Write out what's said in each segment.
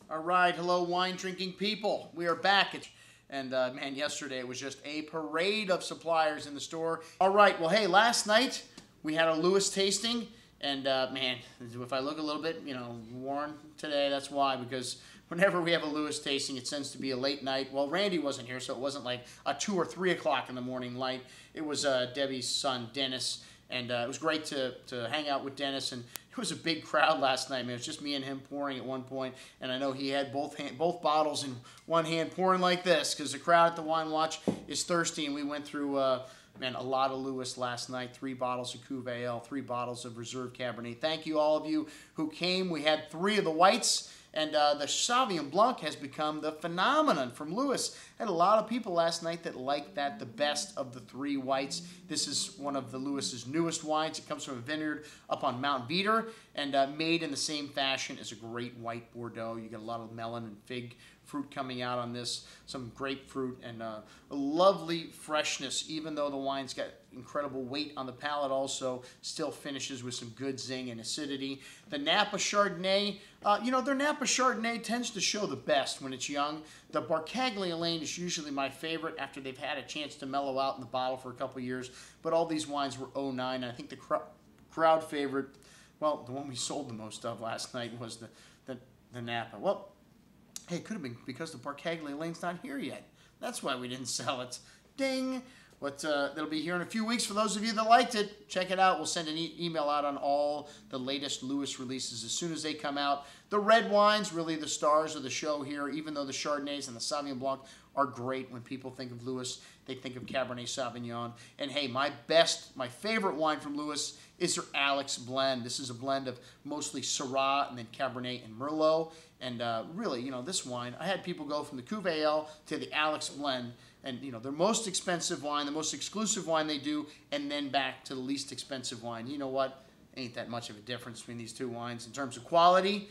All right, hello, wine-drinking people. We are back. Man, yesterday it was just a parade of suppliers in the store. All right, well, hey, last night we had a Lewis tasting, and man, if I look a little bit, worn today, that's why, because whenever we have a Lewis tasting, it tends to be a late night. Well, Randy wasn't here, so it wasn't like a 2 or 3 o'clock in the morning light. It was Debbie's son, Dennis, and it was great to hang out with Dennis, and it was a big crowd last night, man. It was just me and him pouring at one point, and I know he had both bottles in one hand pouring like this because the crowd at the Wine Watch is thirsty, and we went through, man, a lot of Lewis last night. 3 bottles of Cuvée Ale, 3 bottles of Reserve Cabernet. Thank you, all of you who came. We had 3 of the whites, and the Sauvignon Blanc has become the phenomenon from Lewis. I had a lot of people last night that liked that the best of the 3 whites. This is one of the Lewis's newest wines. It comes from a vineyard up on Mount Veeder and made in the same fashion as a great white Bordeaux. You get a lot of melon and fig fruit coming out on this, some grapefruit, and a lovely freshness, even though the wine's got incredible weight on the palate, also still finishes with some good zing and acidity. The Napa Chardonnay, their Napa Chardonnay tends to show the best when it's young. The Barcaglia Lane is usually my favorite after they've had a chance to mellow out in the bottle for a couple years, but all these wines were 09, and I think the crowd favorite, well, the one we sold the most of last night was the Napa. Well, hey, it could have been because the Barcaglia Lane's not here yet. That's why we didn't sell it. Ding! But that'll be here in a few weeks. For those of you that liked it, check it out. We'll send an email out on all the latest Lewis releases as soon as they come out. The red wines, really the stars of the show here, even though the Chardonnays and the Sauvignon Blanc are great. When people think of Lewis, they think of Cabernet Sauvignon. And hey, my favorite wine from Lewis is their Alex blend. This is a blend of mostly Syrah and then Cabernet and Merlot. And really, this wine, I had people go from the Cuvée Ale to the Alex blend. And, their most expensive wine, the most exclusive wine they do, and then back to the least expensive wine. You know what? Ain't that much of a difference between these 2 wines. In terms of quality,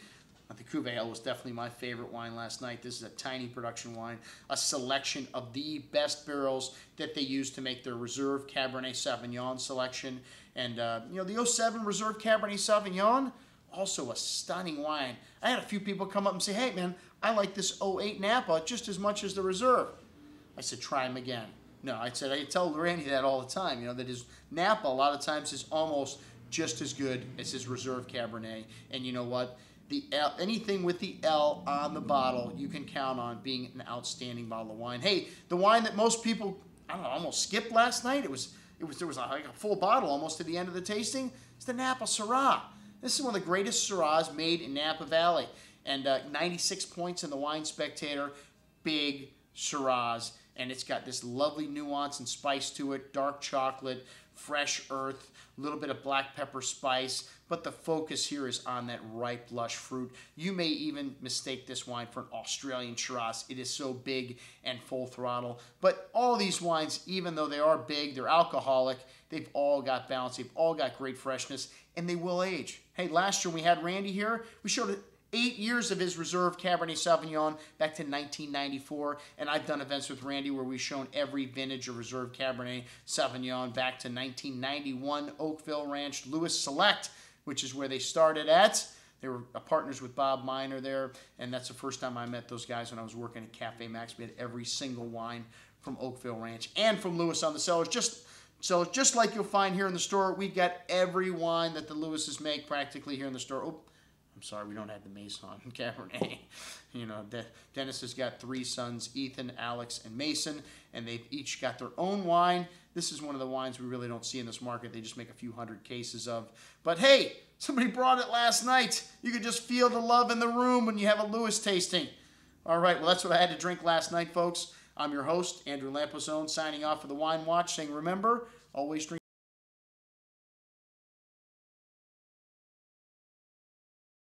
the Cuvée Ale was definitely my favorite wine last night. This is a tiny production wine, a selection of the best barrels that they use to make their Reserve Cabernet Sauvignon selection. And, the 07 Reserve Cabernet Sauvignon, also a stunning wine. I had a few people come up and say, hey, man, I like this 08 Napa just as much as the Reserve. I said, try him again. No, I tell Randy that all the time, that his Napa a lot of times is almost just as good as his Reserve Cabernet. And you know what? The L, anything with the L on the bottle, you can count on being an outstanding bottle of wine. Hey, the wine that most people, almost skipped last night, there was like a full bottle almost at the end of the tasting. It's the Napa Syrah. This is one of the greatest Syrahs made in Napa Valley. And 96 points in the Wine Spectator. Big Syrahs. And it's got this lovely nuance and spice to it. Dark chocolate, fresh earth, a little bit of black pepper spice. But the focus here is on that ripe, lush fruit. You may even mistake this wine for an Australian Shiraz. It is so big and full throttle. But all these wines, even though they are big, they're alcoholic, they've all got balance. They've all got great freshness, and they will age. Hey, last year when we had Randy here, we showed 8 years of his Reserve Cabernet Sauvignon back to 1994, and I've done events with Randy where we've shown every vintage of Reserve Cabernet Sauvignon back to 1991 Oakville Ranch Lewis Select, which is where they started at. They were partners with Bob Miner there, and that's the first time I met those guys when I was working at Cafe Max. We had every single wine from Oakville Ranch and from Lewis on the cellars. Just like you'll find here in the store, we got every wine that the Lewises make practically here in the store. Oh, I'm sorry, we don't have the Maison Cabernet. Dennis has got 3 sons, Ethan, Alex, and Mason, and they've each got their own wine. This is one of the wines we really don't see in this market. They just make a few hundred cases of. But hey, somebody brought it last night. You could just feel the love in the room when you have a Lewis tasting. All right, well, that's what I had to drink last night, folks. I'm your host, Andrew Lamposone, signing off for the Wine Watch, saying remember, always drink